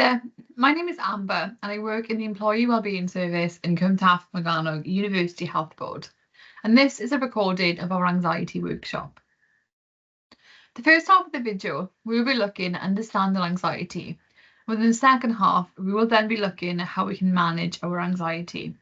Yeah, my name is Amber and I work in the Employee Wellbeing Service in Cwmtaf Morgannwg University Health Board. And this is a recording of our anxiety workshop. The first half of the video, we will be looking at understanding anxiety. Within the second half, we will then be looking at how we can manage our anxiety.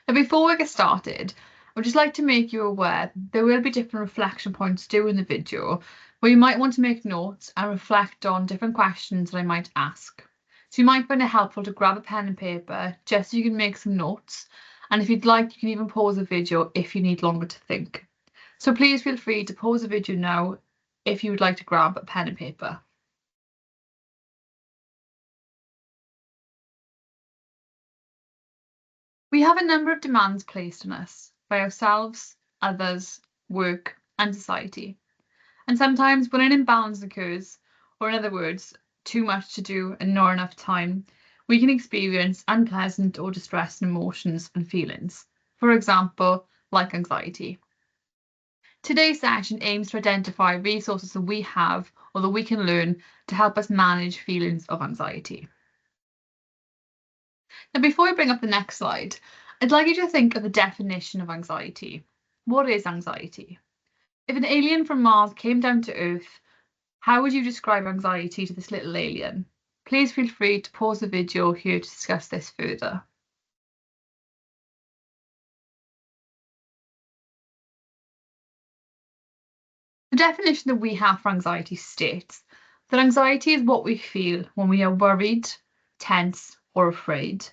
Now, before we get started, I would just like to make you aware there will be different reflection points during the video where you might want to make notes and reflect on different questions that I might ask. So you might find it helpful to grab a pen and paper just so you can make some notes. And if you'd like, you can even pause the video if you need longer to think. So please feel free to pause the video now if you would like to grab a pen and paper. We have a number of demands placed on us by ourselves, others, work, and society. And sometimes when an imbalance occurs, or in other words, too much to do and not enough time, we can experience unpleasant or distressing emotions and feelings. For example, like anxiety. Today's session aims to identify resources that we have or that we can learn to help us manage feelings of anxiety. Now, before I bring up the next slide, I'd like you to think of the definition of anxiety. What is anxiety? If an alien from Mars came down to Earth, how would you describe anxiety to this little alien? Please feel free to pause the video here to discuss this further. The definition that we have for anxiety states that anxiety is what we feel when we are worried, tense, or afraid,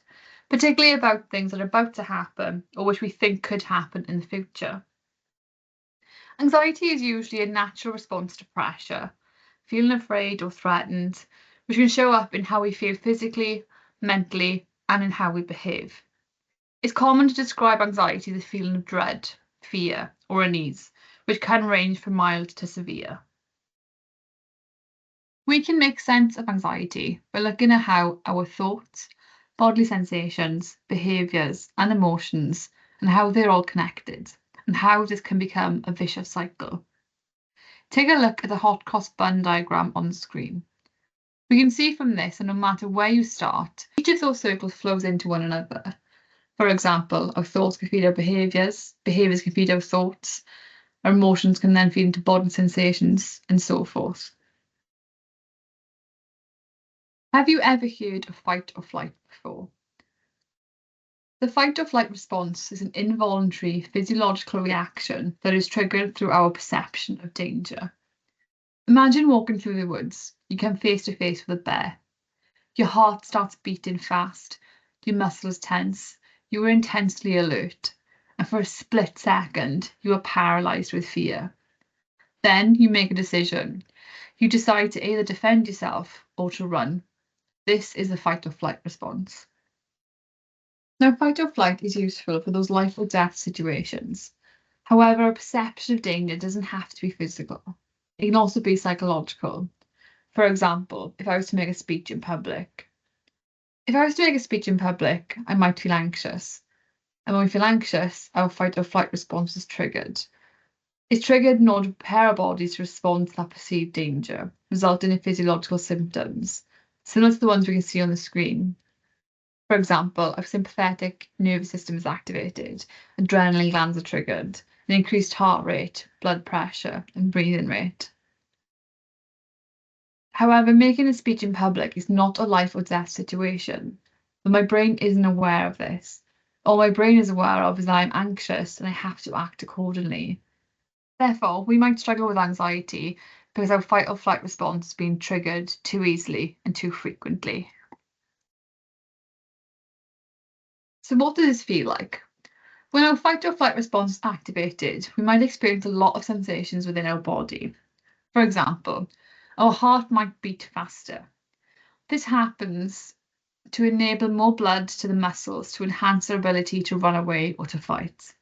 particularly about things that are about to happen or which we think could happen in the future. Anxiety is usually a natural response to pressure, feeling afraid or threatened, which can show up in how we feel physically, mentally, and in how we behave. It's common to describe anxiety as a feeling of dread, fear, or unease, which can range from mild to severe. We can make sense of anxiety by looking at how our thoughts, bodily sensations, behaviours, and emotions, and how they're all connected, and how this can become a vicious cycle. Take a look at the hot cross bun diagram on the screen. We can see from this that no matter where you start, each of those circles flows into one another. For example, our thoughts can feed our behaviours, behaviours can feed our thoughts, our emotions can then feed into bodily sensations, and so forth. Have you ever heard of fight or flight before? The fight or flight response is an involuntary physiological reaction that is triggered through our perception of danger. Imagine walking through the woods. You come face to face with a bear. Your heart starts beating fast, your muscles tense, you are intensely alert, and for a split second, you are paralysed with fear. Then you make a decision. You decide to either defend yourself or to run. This is the fight or flight response. Now, fight or flight is useful for those life or death situations. However, a perception of danger doesn't have to be physical. It can also be psychological. For example, if I was to make a speech in public. If I was to make a speech in public, I might feel anxious. And when we feel anxious, our fight or flight response is triggered. It's triggered in order to prepare our bodies to respond to that perceived danger, resulting in physiological symptoms, similar to the ones we can see on the screen. For example, our sympathetic nervous system is activated, adrenaline glands are triggered, an increased heart rate, blood pressure, and breathing rate. However, making a speech in public is not a life or death situation, but my brain isn't aware of this. All my brain is aware of is that I'm anxious and I have to act accordingly. Therefore, we might struggle with anxiety because our fight or flight response is being triggered too easily and too frequently. So what does this feel like? When our fight or flight response is activated, we might experience a lot of sensations within our body. For example, our heart might beat faster. This happens to enable more blood to the muscles to enhance their ability to run away or to fight.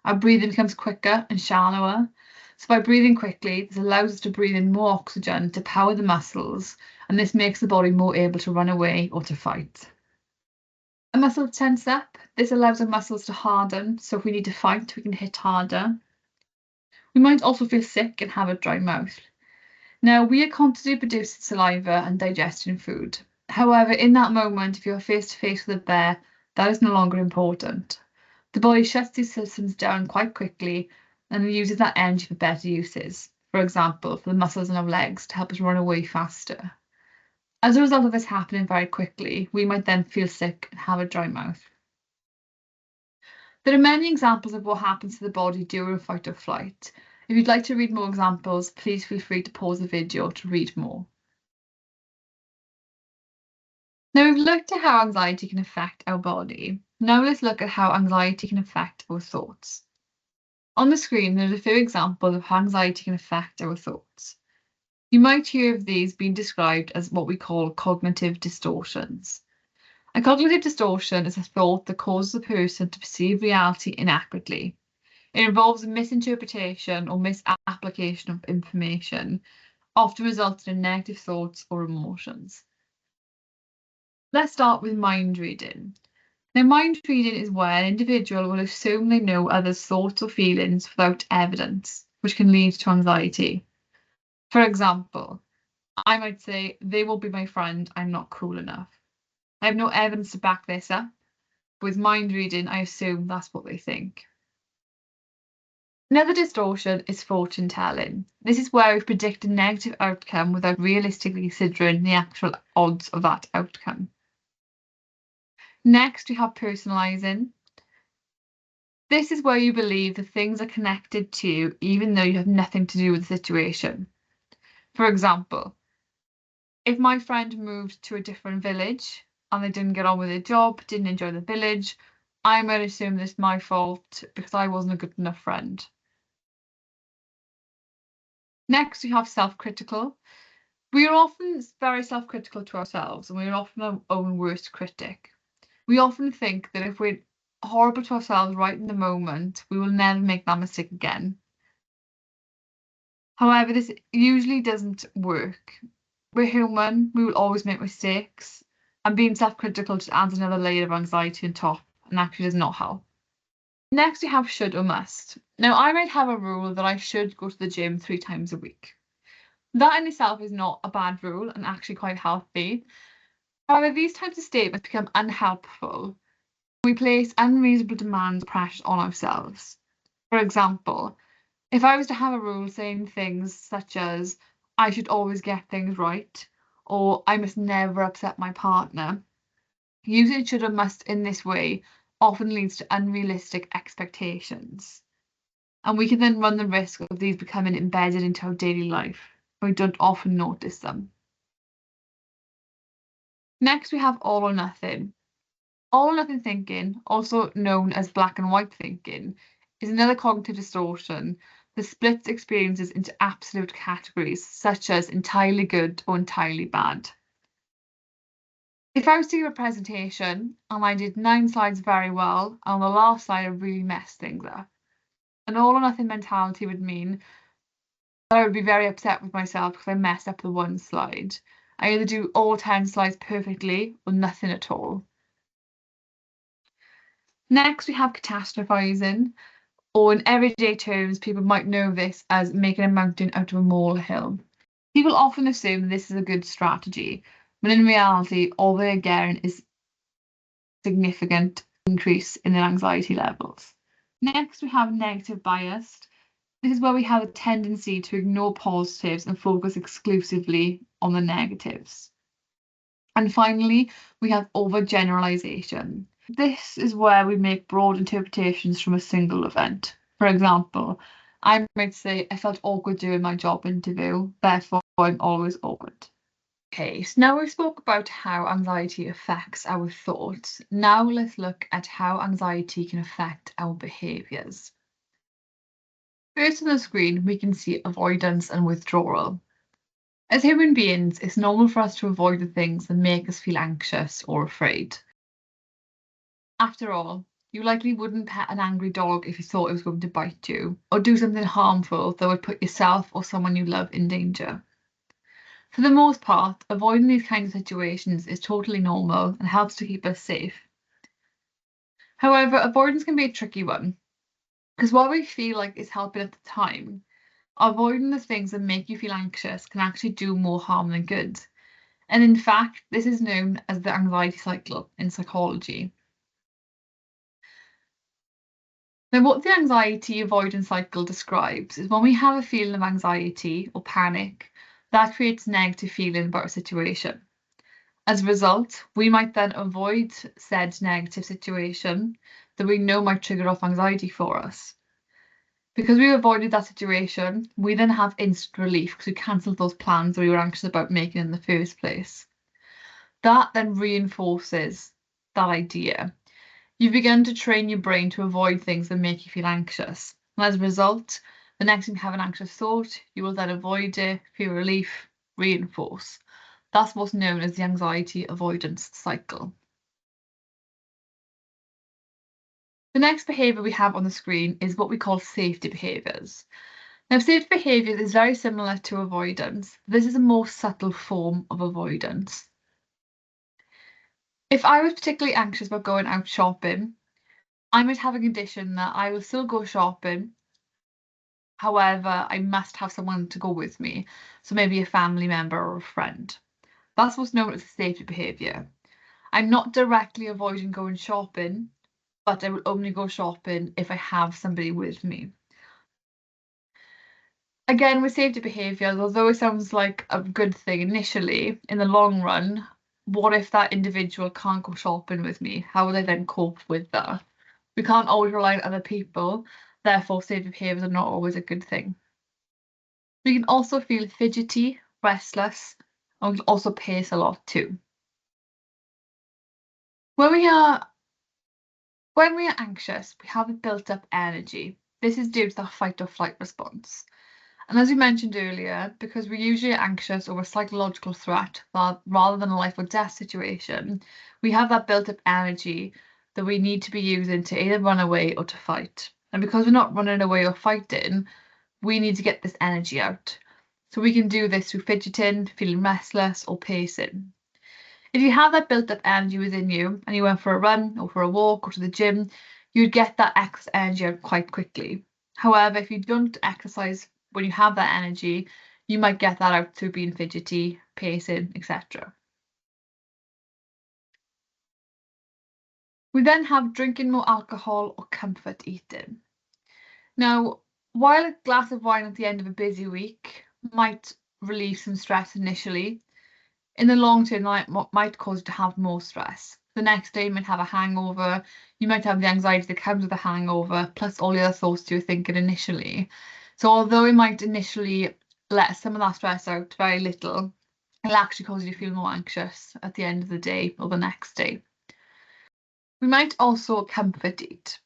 Our breathing becomes quicker and shallower. So by breathing quickly, this allows us to breathe in more oxygen to power the muscles, and this makes the body more able to run away or to fight. A muscle tense up. This allows our muscles to harden, so if we need to fight, we can hit harder. We might also feel sick and have a dry mouth. Now, we are constantly producing saliva and digesting food. However, in that moment, if you're face to face with a bear, that is no longer important. The body shuts these systems down quite quickly and uses that energy for better uses. For example, for the muscles in our legs to help us run away faster. As a result of this happening very quickly, we might then feel sick and have a dry mouth. There are many examples of what happens to the body during fight or flight. If you'd like to read more examples, please feel free to pause the video to read more. Now we've looked at how anxiety can affect our body. Now let's look at how anxiety can affect our thoughts. On the screen, there's a few examples of how anxiety can affect our thoughts. You might hear of these being described as what we call cognitive distortions. A cognitive distortion is a thought that causes a person to perceive reality inaccurately. It involves a misinterpretation or misapplication of information, often resulting in negative thoughts or emotions. Let's start with mind reading. Now, mind reading is where an individual will assume they know others' thoughts or feelings without evidence, which can lead to anxiety. For example, I might say, they will be my friend, I'm not cool enough. I have no evidence to back this up. With mind reading, I assume that's what they think. Another distortion is fortune telling. This is where we predict a negative outcome without realistically considering the actual odds of that outcome. Next, we have personalizing. This is where you believe that things are connected to you, even though you have nothing to do with the situation. For example, if my friend moved to a different village and they didn't get on with their job, didn't enjoy the village, I might assume it's my fault because I wasn't a good enough friend. Next, we have self-critical. We are often very self-critical to ourselves, and we are often our own worst critic. We often think that if we're horrible to ourselves right in the moment, we will never make that mistake again. However, this usually doesn't work. We're human, we will always make mistakes, and being self-critical just adds another layer of anxiety on top and actually does not help. Next, we have should or must. Now, I might have a rule that I should go to the gym 3 times a week. That in itself is not a bad rule and actually quite healthy. However, these types of statements become unhelpful. We place unreasonable demands or pressures on ourselves. For example, if I was to have a rule saying things such as, I should always get things right, or I must never upset my partner, using should or must in this way often leads to unrealistic expectations. And we can then run the risk of these becoming embedded into our daily life, but we don't often notice them. Next, we have all or nothing. All or nothing thinking, also known as black and white thinking, is another cognitive distortion that splits experiences into absolute categories, such as entirely good or entirely bad. If I was to give a presentation and I did 9 slides very well, and on the last slide I really messed things up, an all or nothing mentality would mean that I would be very upset with myself because I messed up the 1 slide. I either do all 10 slides perfectly or nothing at all. Next, we have catastrophizing, or in everyday terms, people might know this as making a mountain out of a molehill. People often assume this is a good strategy, but in reality, all they're getting is significant increase in their anxiety levels. Next, we have negative bias. This is where we have a tendency to ignore positives and focus exclusively on the negatives. And finally, we have overgeneralization. This is where we make broad interpretations from a single event. For example, I might say, I felt awkward during my job interview, therefore I'm always awkward. Okay, so now we spoke about how anxiety affects our thoughts. Now let's look at how anxiety can affect our behaviours. First on the screen, we can see avoidance and withdrawal. As human beings, it's normal for us to avoid the things that make us feel anxious or afraid. After all, you likely wouldn't pet an angry dog if you thought it was going to bite you, or do something harmful that would put yourself or someone you love in danger. For the most part, avoiding these kinds of situations is totally normal and helps to keep us safe. However, avoidance can be a tricky one, because while we feel like it's helping at the time, Avoiding the things that make you feel anxious can actually do more harm than good. And in fact, this is known as the anxiety cycle in psychology. Now, what the anxiety avoidance cycle describes is when we have a feeling of anxiety or panic, that creates negative feeling about a situation. As a result, we might then avoid said negative situation that we know might trigger off anxiety for us. Because we avoided that situation, we then have instant relief because we cancelled those plans that we were anxious about making in the first place. That then reinforces that idea. You begin to train your brain to avoid things that make you feel anxious. And as a result, the next time you have an anxious thought, you will then avoid it, feel relief, reinforce. That's what's known as the anxiety avoidance cycle. The next behaviour we have on the screen is what we call safety behaviours. Now, safety behaviours is very similar to avoidance. This is a more subtle form of avoidance. If I was particularly anxious about going out shopping, I might have a condition that I will still go shopping. However, I must have someone to go with me. So maybe a family member or a friend. That's what's known as a safety behaviour. I'm not directly avoiding going shopping, but I will only go shopping if I have somebody with me. Again, with safety behaviours, although it sounds like a good thing initially, in the long run, what if that individual can't go shopping with me? How will they then cope with that? We can't always rely on other people, therefore safety behaviours are not always a good thing. We can also feel fidgety, restless, and we can also pace a lot too. When we are anxious, we have a built up energy. This is due to the fight or flight response. And as we mentioned earlier, because we're usually anxious over a psychological threat rather than a life or death situation, we have that built up energy that we need to be using to either run away or to fight. And because we're not running away or fighting, we need to get this energy out. So we can do this through fidgeting, feeling restless, or pacing. If you have that built up energy within you and you went for a run or for a walk or to the gym, you'd get that excess energy out quite quickly. However, if you don't exercise when you have that energy, you might get that out through being fidgety, pacing, etc. We then have drinking more alcohol or comfort eating. Now, while a glass of wine at the end of a busy week might relieve some stress initially, in the long term, that might cause you to have more stress. The next day, you might have a hangover. You might have the anxiety that comes with a hangover, plus all the other thoughts you were thinking initially. So although it might initially let some of that stress out very little, it'll actually cause you to feel more anxious at the end of the day or the next day. We might also comfort eat.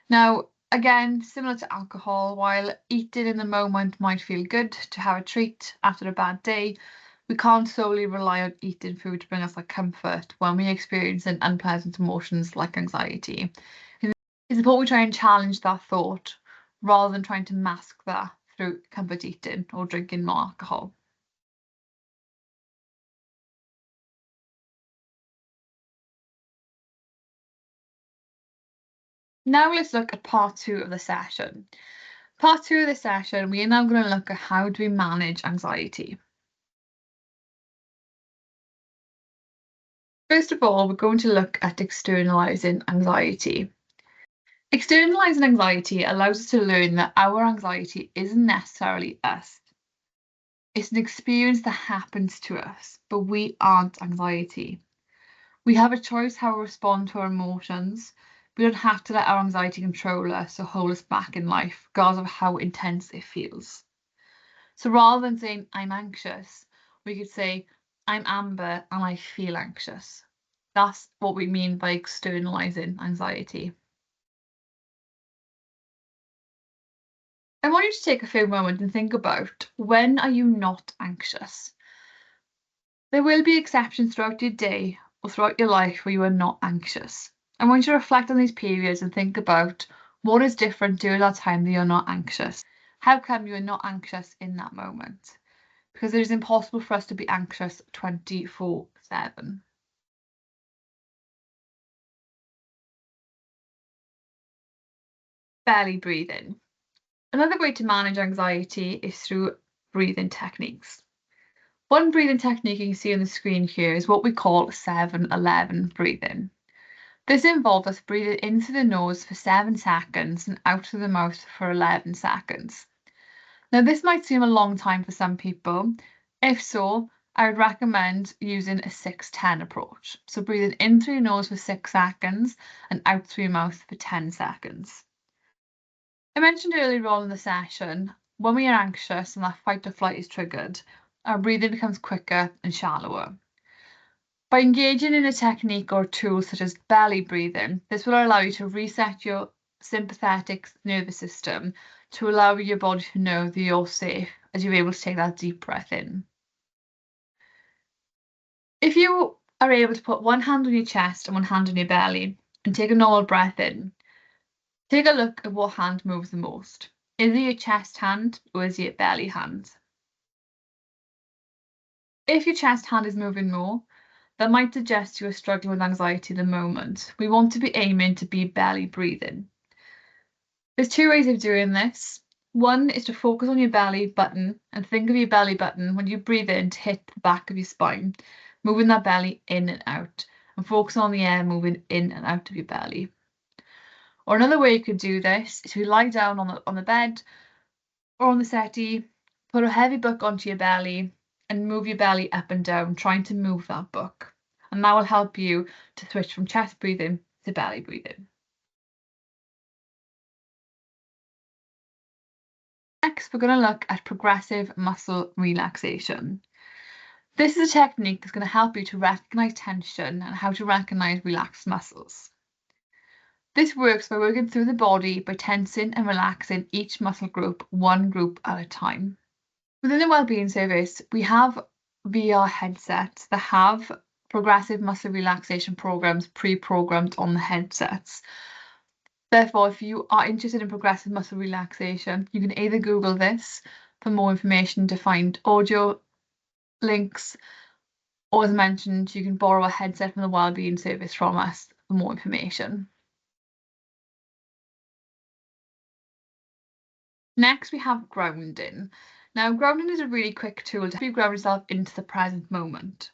Now, again, similar to alcohol, while eating in the moment might feel good to have a treat after a bad day, we can't solely rely on eating food to bring us that comfort when we experience unpleasant emotions like anxiety. It's important we try and challenge that thought rather than trying to mask that through comfort eating or drinking more alcohol. Now let's look at part 2 of the session. Part 2 of the session, we are now going to look at how do we manage anxiety. First of all, we're going to look at externalizing anxiety. Externalizing anxiety allows us to learn that our anxiety isn't necessarily us. It's an experience that happens to us, but we aren't anxiety. We have a choice how we respond to our emotions. We don't have to let our anxiety control us or hold us back in life, regardless of how intense it feels. So rather than saying, I'm anxious, we could say, I'm Amber and I feel anxious. That's what we mean by externalizing anxiety. I want you to take a few moments and think about, when are you not anxious? There will be exceptions throughout your day or throughout your life where you are not anxious. I want you to reflect on these periods and think about what is different during that time that you're not anxious. How come you are not anxious in that moment? Because it is impossible for us to be anxious 24/7. Belly breathing. Another way to manage anxiety is through breathing techniques. One breathing technique you can see on the screen here is what we call 7-11 breathing. This involves us breathing in through the nose for 7 seconds and out through the mouth for 11 seconds. Now, this might seem a long time for some people. If so, I would recommend using a 6-10 approach. So breathing in through your nose for 6 seconds and out through your mouth for 10 seconds. I mentioned earlier on in the session, when we are anxious and that fight or flight is triggered, our breathing becomes quicker and shallower. By engaging in a technique or tool such as belly breathing, this will allow you to reset your sympathetic nervous system to allow your body to know that you're safe as you're able to take that deep breath in. If you are able to put one hand on your chest and one hand on your belly and take a normal breath in, take a look at what hand moves the most. Is it your chest hand or is it your belly hand? If your chest hand is moving more, that might suggest you are struggling with anxiety at the moment. We want to be aiming to be belly breathing. There's 2 ways of doing this. One is to focus on your belly button and think of your belly button when you breathe in to hit the back of your spine, moving that belly in and out, and focus on the air moving in and out of your belly. Or another way you could do this is to lie down on the bed or on the settee, put a heavy book onto your belly and move your belly up and down, trying to move that book. And that will help you to switch from chest breathing to belly breathing. Next, we're going to look at progressive muscle relaxation. This is a technique that's going to help you to recognize tension and how to recognize relaxed muscles. This works by working through the body by tensing and relaxing each muscle group, one group at a time. Within the Wellbeing Service, we have VR headsets that have progressive muscle relaxation programs pre-programmed on the headsets. Therefore, if you are interested in progressive muscle relaxation, you can either Google this for more information to find audio links, or as mentioned, you can borrow a headset from the Wellbeing Service from us for more information. Next, we have grounding. Now, grounding is a really quick tool to help you ground yourself into the present moment.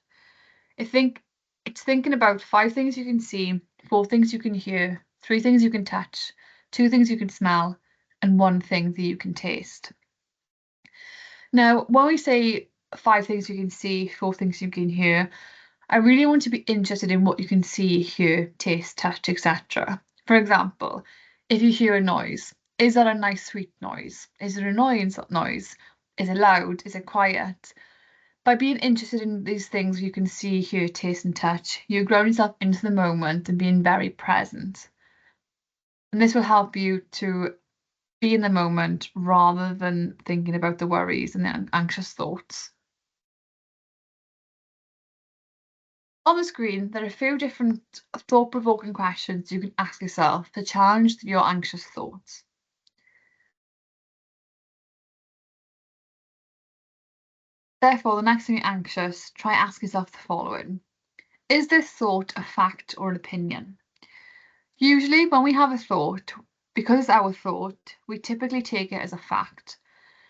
It's thinking about 5 things you can see, 4 things you can hear, 3 things you can touch, 2 things you can smell, and 1 thing that you can taste. Now, when we say 5 things you can see, 4 things you can hear, I really want to be interested in what you can see, hear, taste, touch, etc. For example, if you hear a noise, is that a nice sweet noise? Is it an annoying noise? Is it loud? Is it quiet? By being interested in these things you can see, hear, taste and touch, you ground yourself into the moment and being very present. And this will help you to be in the moment rather than thinking about the worries and the anxious thoughts. On the screen, there are a few different thought-provoking questions you can ask yourself to challenge your anxious thoughts. Therefore, the next time you're anxious, try ask yourself the following. Is this thought a fact or an opinion? Usually, when we have a thought, because it's our thought, we typically take it as a fact.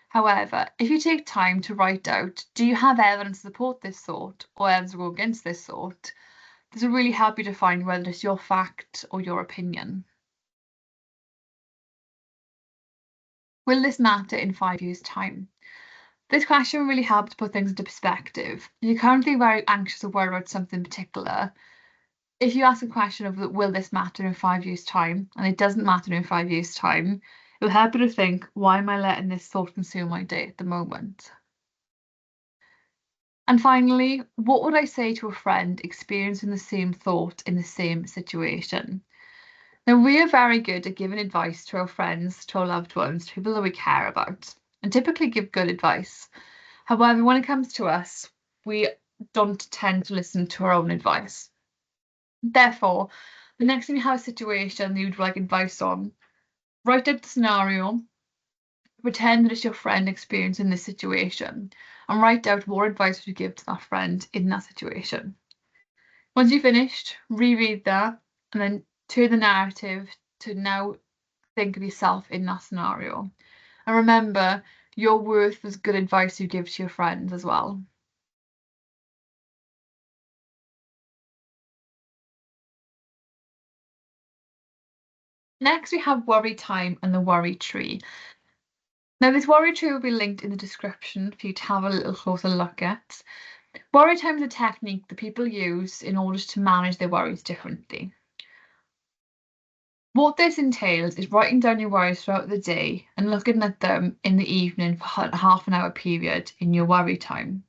However, if you take time to write out, do you have evidence to support this thought or evidence to go against this thought? This will really help you to find whether it's your fact or your opinion. Will this matter in 5 years' time? This question really helps put things into perspective. If you're currently very anxious or worried about something in particular, if you ask a question of will this matter in 5 years' time, and it doesn't matter in 5 years' time, it will help you to think, why am I letting this thought consume my day at the moment? And finally, what would I say to a friend experiencing the same thought in the same situation? Now, we are very good at giving advice to our friends, to our loved ones, to people that we care about, and typically give good advice. However, when it comes to us, we don't tend to listen to our own advice. Therefore, the next time you have a situation that you'd like advice on, write out the scenario, pretend that it's your friend experiencing this situation, and write out what advice would you give to that friend in that situation. Once you've finished, reread that, and then turn the narrative to now think of yourself in that scenario. And remember, your worth is good advice you give to your friends as well. Next, we have worry time and the worry tree. Now, this worry tree will be linked in the description for you to have a little closer look at. Worry time is a technique that people use in order to manage their worries differently. What this entails is writing down your worries throughout the day and looking at them in the evening for a half an hour period in your worry time.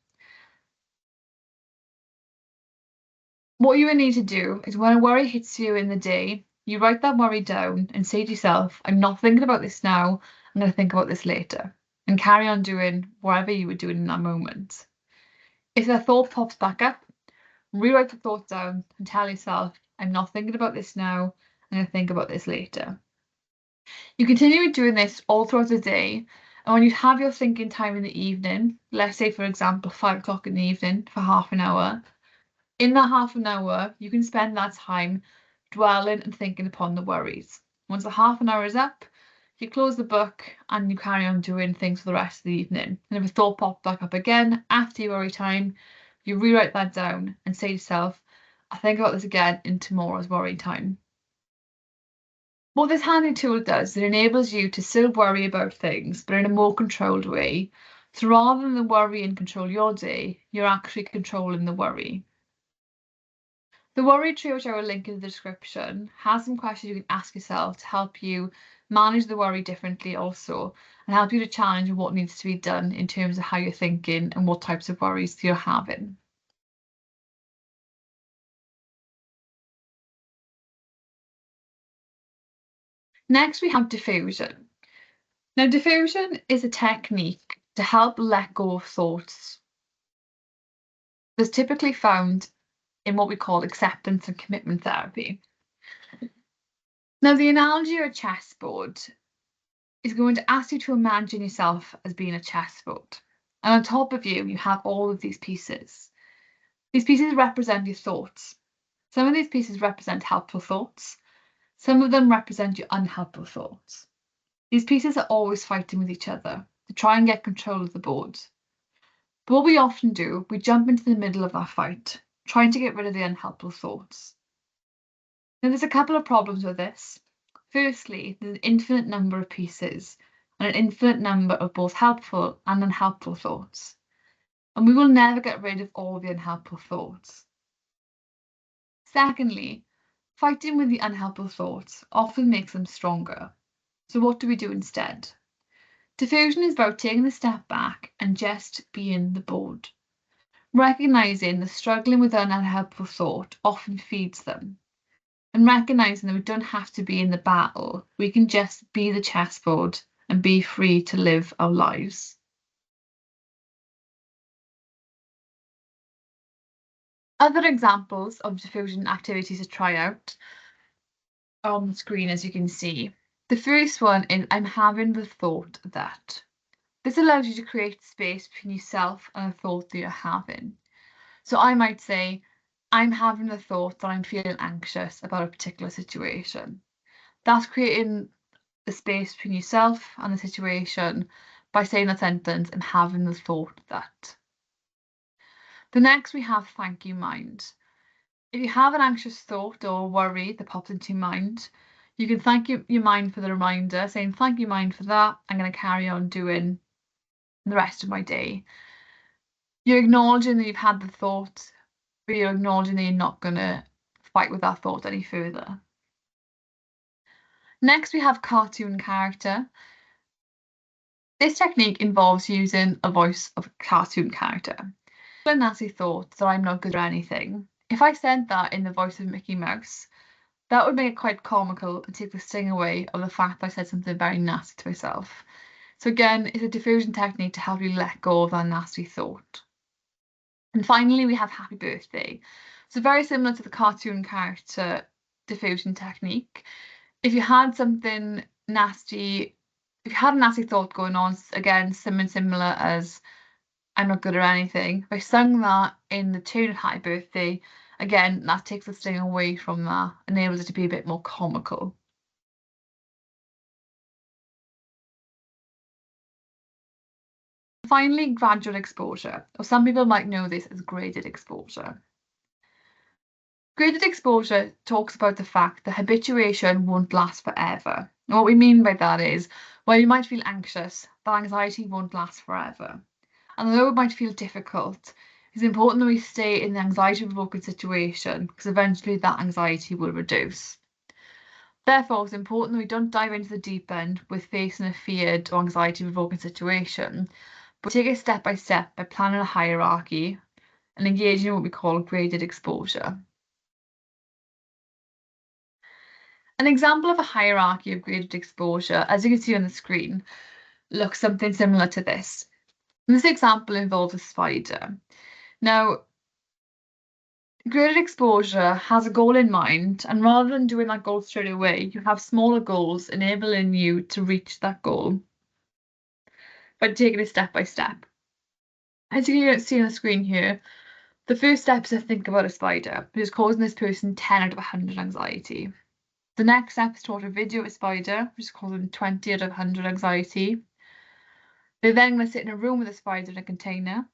What you will need to do is when a worry hits you in the day, you write that worry down and say to yourself, I'm not thinking about this now, I'm going to think about this later, and carry on doing whatever you were doing in that moment. If a thought pops back up, rewrite the thought down and tell yourself, I'm not thinking about this now, I'm going to think about this later. You continue doing this all throughout the day, and when you have your thinking time in the evening, let's say for example 5 o'clock in the evening for half an hour, in that half an hour you can spend that time dwelling and thinking upon the worries. Once the half an hour is up, you close the book and you carry on doing things for the rest of the evening. And if a thought pops back up again after your worry time, you rewrite that down and say to yourself, I'll think about this again in tomorrow's worry time. What this handy tool does is it enables you to still worry about things, but in a more controlled way. So rather than worry and control your day, you're actually controlling the worry. The worry tree, which I will link in the description, has some questions you can ask yourself to help you manage the worry differently also, and help you to challenge what needs to be done in terms of how you're thinking and what types of worries you're having. Next, we have diffusion. Now, diffusion is a technique to help let go of thoughts that's typically found in what we call acceptance and commitment therapy. Now, the analogy of a chessboard is going to ask you to imagine yourself as being a chessboard. And on top of you, you have all of these pieces. These pieces represent your thoughts. Some of these pieces represent helpful thoughts. Some of them represent your unhelpful thoughts. These pieces are always fighting with each other to try and get control of the board. But what we often do, we jump into the middle of that fight, trying to get rid of the unhelpful thoughts. Now, there's a couple of problems with this. Firstly, there's an infinite number of pieces and an infinite number of both helpful and unhelpful thoughts. And we will never get rid of all the unhelpful thoughts. Secondly, fighting with the unhelpful thoughts often makes them stronger. So what do we do instead? Diffusion is about taking a step back and just being the board. Recognizing that struggling with an unhelpful thought often feeds them. And recognizing that we don't have to be in the battle, we can just be the chessboard and be free to live our lives. Other examples of diffusion activities to try out are on the screen, as you can see. The first one is I'm having the thought that. This allows you to create space between yourself and a thought that you're having. So I might say, I'm having the thought that I'm feeling anxious about a particular situation. That's creating the space between yourself and the situation by saying that sentence and having the thought that. The next we have thank you mind. If you have an anxious thought or worry that pops into your mind, you can thank your mind for the reminder, saying thank you mind for that. I'm going to carry on doing the rest of my day. You're acknowledging that you've had the thought, but you're acknowledging that you're not going to fight with that thought any further. Next, we have cartoon character. This technique involves using a voice of a cartoon character. When Nancy thought that I'm not good at anything, if I said that in the voice of Mickey Mouse, that would make it quite comical and take the sting away of the fact that I said something very nasty to myself. So again, it's a diffusion technique to help you let go of that nasty thought. And finally, we have happy birthday. So very similar to the cartoon character diffusion technique. If you had something nasty, if you had a nasty thought going on, again, something similar as I'm not good at anything, if I sung that in the tune of happy birthday, again, that takes the sting away from that, enables it to be a bit more comical. finally, gradual exposure, or some people might know this as graded exposure. Graded exposure talks about the fact that habituation won't last forever. And what we mean by that is, while you might feel anxious, that anxiety won't last forever. And although it might feel difficult, it's important that we stay in the anxiety-provoking situation because eventually that anxiety will reduce. Therefore, it's important that we don't dive into the deep end with facing a feared or anxiety-provoking situation, but take it step by step by planning a hierarchy and engaging in what we call graded exposure. An example of a hierarchy of graded exposure, as you can see on the screen, looks something similar to this. This example involves a spider. Now, graded exposure has a goal in mind, and rather than doing that goal straight away, you have smaller goals enabling you to reach that goal by taking it step by step. As you can see on the screen here, the first step is to think about a spider, which is causing this person 10 out of 100 anxiety. The next step is to watch a video of a spider, which is causing 20 out of 100 anxiety. They're then going to sit in a room with a spider in a container.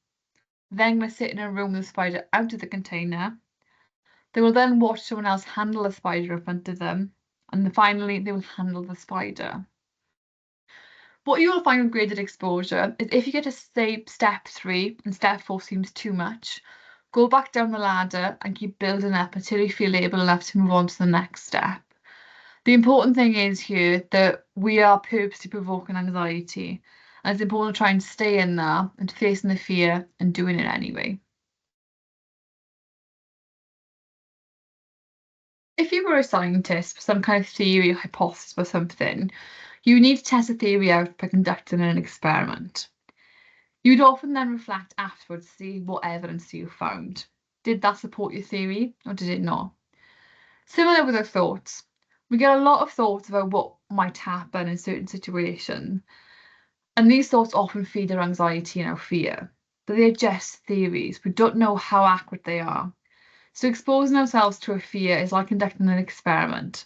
Then going to sit in a room with a spider out of the container. They will then watch someone else handle a spider in front of them. And then finally, they will handle the spider. What you will find with graded exposure is if you get to say step 3 and step 4 seems too much, go back down the ladder and keep building up until you feel able enough to move on to the next step. The important thing is here that we are purposely provoking anxiety, and it's important to try and stay in there and facing the fear and doing it anyway. If you were a scientist for some kind of theory or hypothesis or something, you need to test the theory out by conducting an experiment. You'd often then reflect afterwards to see what evidence you found. Did that support your theory or did it not? Similar with our thoughts. We get a lot of thoughts about what might happen in certain situations, and these thoughts often feed our anxiety and our fear. But they're just theories. We don't know how accurate they are. So exposing ourselves to a fear is like conducting an experiment,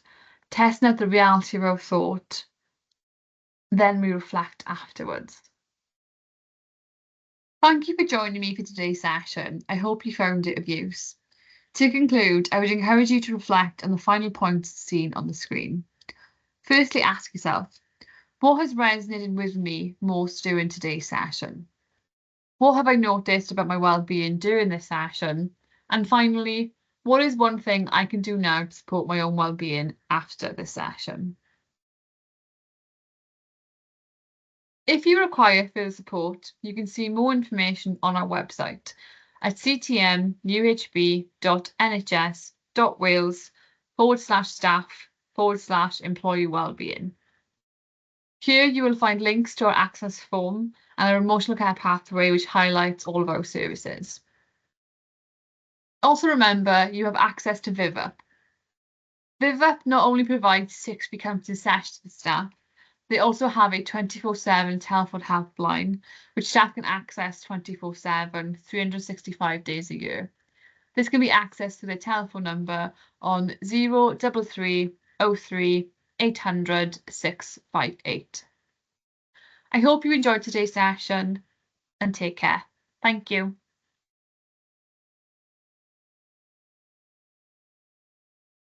testing out the reality of our thought, then we reflect afterwards. Thank you for joining me for today's session. I hope you found it of use. To conclude, I would encourage you to reflect on the final points seen on the screen. Firstly, ask yourself, what has resonated with me most during today's session? What have I noticed about my well-being during this session? And finally, what is one thing I can do now to support my own well-being after this session? If you require further support, you can see more information on our website at ctmuhb.nhs.wales/staff/employee wellbeing. Here you will find links to our access form and our emotional care pathway, which highlights all of our services. Also remember, you have access to Vivup. Vivup not only provides 6 counselling sessions for staff, they also have a 24/7 telephone helpline, which staff can access 24/7, 365 days a year. This can be accessed through their telephone number on 033 03 800 658. I hope you enjoyed today's session and take care. Thank you.